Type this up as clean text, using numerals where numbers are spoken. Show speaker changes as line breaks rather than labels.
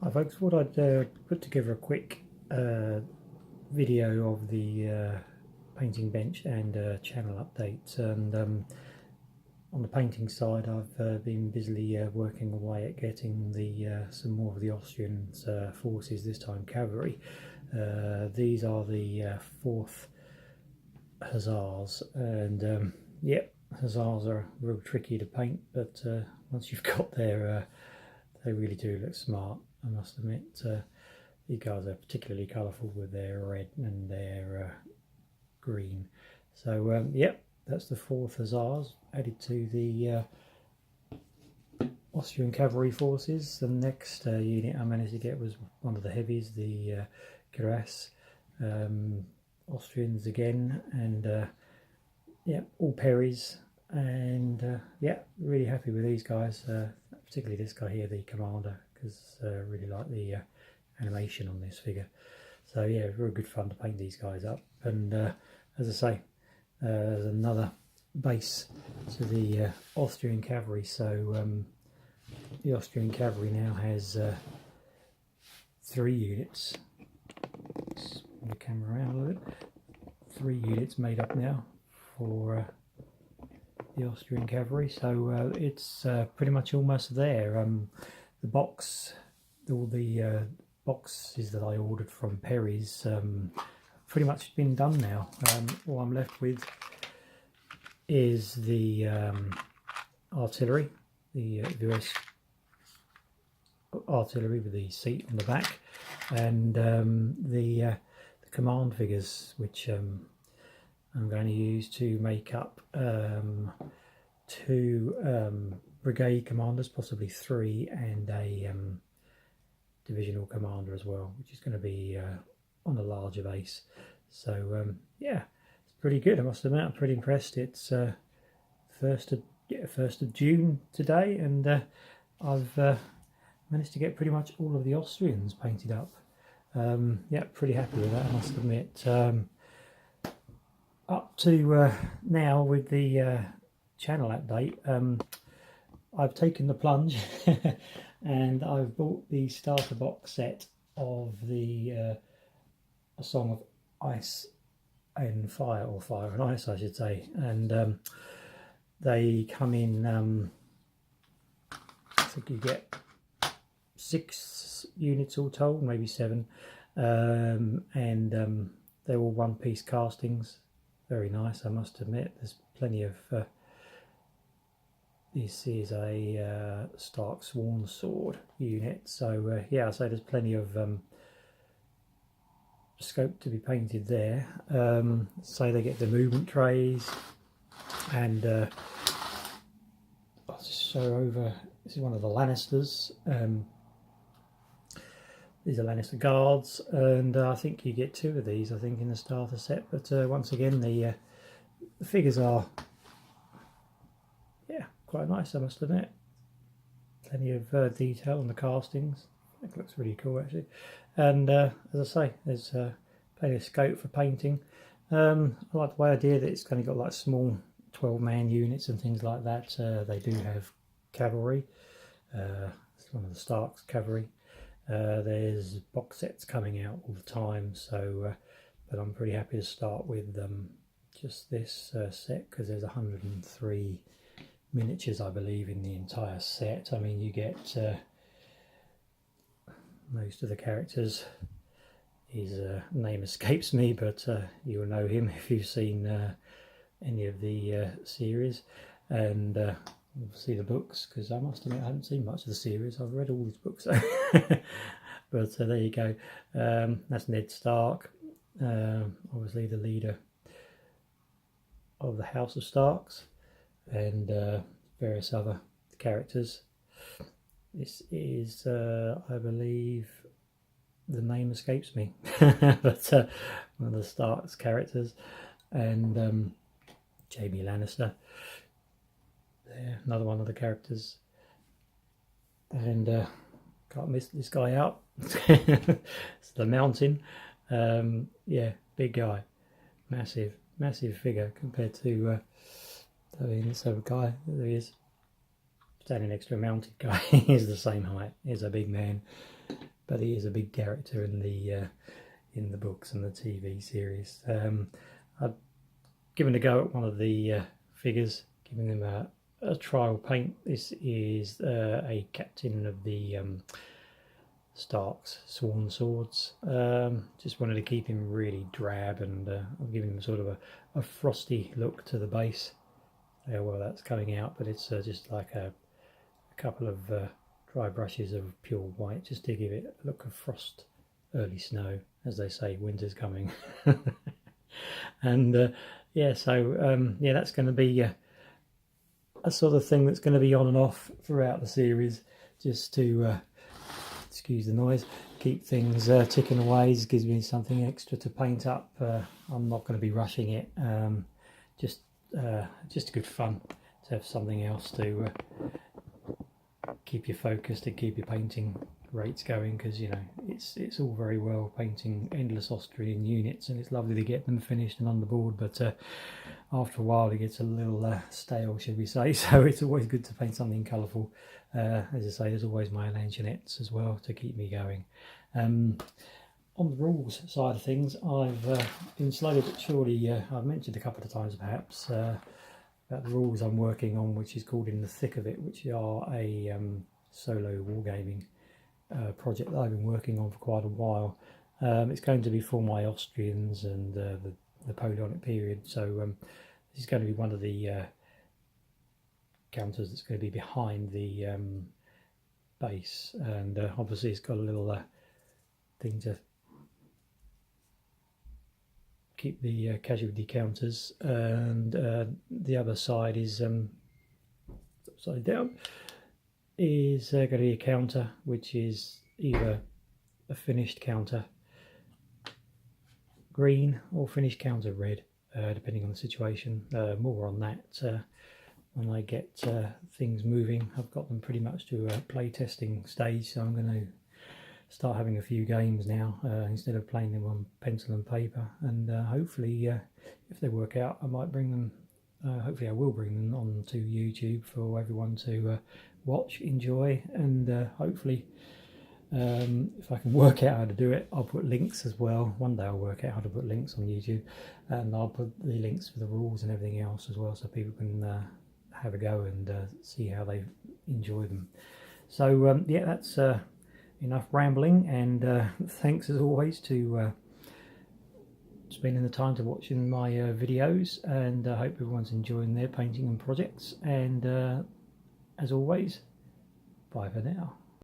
Hi folks, thought I'd put together a quick video of the painting bench and channel updates. And on the painting side, I've been busily working away at getting some more of the Austrian forces, this time cavalry. These are the 4th Hussars, and yep, Hussars are real tricky to paint, but once you've got there, they really do look smart, I must admit. These guys are particularly colourful with their red and their green. So yep, that's the 4th Hussars added to the Austrian cavalry forces. The next unit I managed to get was one of the heavies, the Cuirass Austrians again, and yeah, all Perrys, and yeah, really happy with these guys, particularly this guy here, the commander, because I really like the animation on this figure. So yeah, real good fun to paint these guys up. And as I say, there's another base to the Austrian cavalry. So the Austrian cavalry now has 3 units. Let's move the camera around a little bit. 3 units made up now for the Austrian cavalry. So it's pretty much almost there. The box, all the boxes that I ordered from Perry's, pretty much been done now. All I'm left with is the artillery, the US artillery with the seat on the back, and the command figures, which I'm going to use to make up 2 brigade commanders, possibly 3, and a divisional commander as well, which is going to be on a larger base. So yeah, it's pretty good, I must admit. I'm pretty impressed. It's 1st of June today, and I've managed to get pretty much all of the Austrians painted up. Yeah, pretty happy with that, I must admit. Up to now with the channel update, I've taken the plunge and I've bought the starter box set of the A Song of Ice and Fire, or Fire and Ice I should say, and they come in, I think you get 6 units all told, maybe 7, and they're all one-piece castings. Very nice, I must admit. There's plenty of this is a Stark Sworn Sword unit, so yeah, so there's plenty of scope to be painted there. So they get the movement trays, and I'll just show over. This is one of the Lannisters. These are Lannister guards, and I think you get 2 of these, I think, in the starter set. But once again, the figures are, yeah, quite nice, I must admit. Plenty of detail on the castings. It looks really cool, actually. And as I say, there's plenty of scope for painting. I like the idea that it's kind of got like small 12-man units and things like that. They do have cavalry. It's one of the Stark's cavalry. There's box sets coming out all the time, so but I'm pretty happy to start with just this set, because there's 103 miniatures, I believe, in the entire set. I mean, you get most of the characters. His name escapes me, but you'll know him if you've seen any of the series, and see the books, because I must admit I haven't seen much of the series. I've read all these books, but there you go. That's Ned Stark, obviously the leader of the House of Starks, and various other characters. This is, I believe, the name escapes me, but one of the Starks characters, and Jaime Lannister. There, another one of the characters, and can't miss this guy out. It's the Mountain. Yeah, big guy, massive figure compared to I mean, this other guy. There he is, standing next to a mounted guy. He's the same height. He's a big man. but he is a big character in the books and the TV series. I've given a go at one of the figures, giving him a trial paint. This is a captain of the Stark's Sworn Swords. Just wanted to keep him really drab, and I'm giving him sort of a frosty look to the base. Well, that's coming out, but it's just like a couple of dry brushes of pure white, just to give it a look of frost, early snow, as they say, winter's coming. And yeah, so yeah, that's going to be a sort of thing that's going to be on and off throughout the series, just to excuse the noise, keep things ticking away. It gives me something extra to paint up. I'm not going to be rushing it. Just good fun to have something else to keep you focused and keep your painting rates going, because you know it's all very well painting endless Austrian units, and it's lovely to get them finished and on the board, but after a while it gets a little stale, should we say. So it's always good to paint something colourful. As I say, there's always my Langenettes as well to keep me going. On the rules side of things, I've been slowly but surely, I've mentioned a couple of times perhaps, about the rules I'm working on, which is called In the Thick of It, which are a solo wargaming project that I've been working on for quite a while. It's going to be for my Austrians and the Napoleonic period, so this is going to be one of the counters that's going to be behind the base, and obviously it's got a little thing to keep the casualty counters, and the other side is upside down, is going to be a counter which is either a finished counter green or finished counter red, depending on the situation. More on that when I get things moving. I've got them pretty much to a play testing stage, so I'm going to start having a few games now instead of playing them on pencil and paper, and hopefully if they work out, I might bring them, hopefully I will bring them onto YouTube for everyone to watch, enjoy, and hopefully if I can work out how to do it, I'll put links as well. One day I'll work out how to put links on YouTube, and I'll put the links for the rules and everything else as well, so people can have a go and see how they enjoy them. So yeah, that's enough rambling, and thanks as always to spending the time to watching my videos, and I hope everyone's enjoying their painting and projects, and as always, bye for now.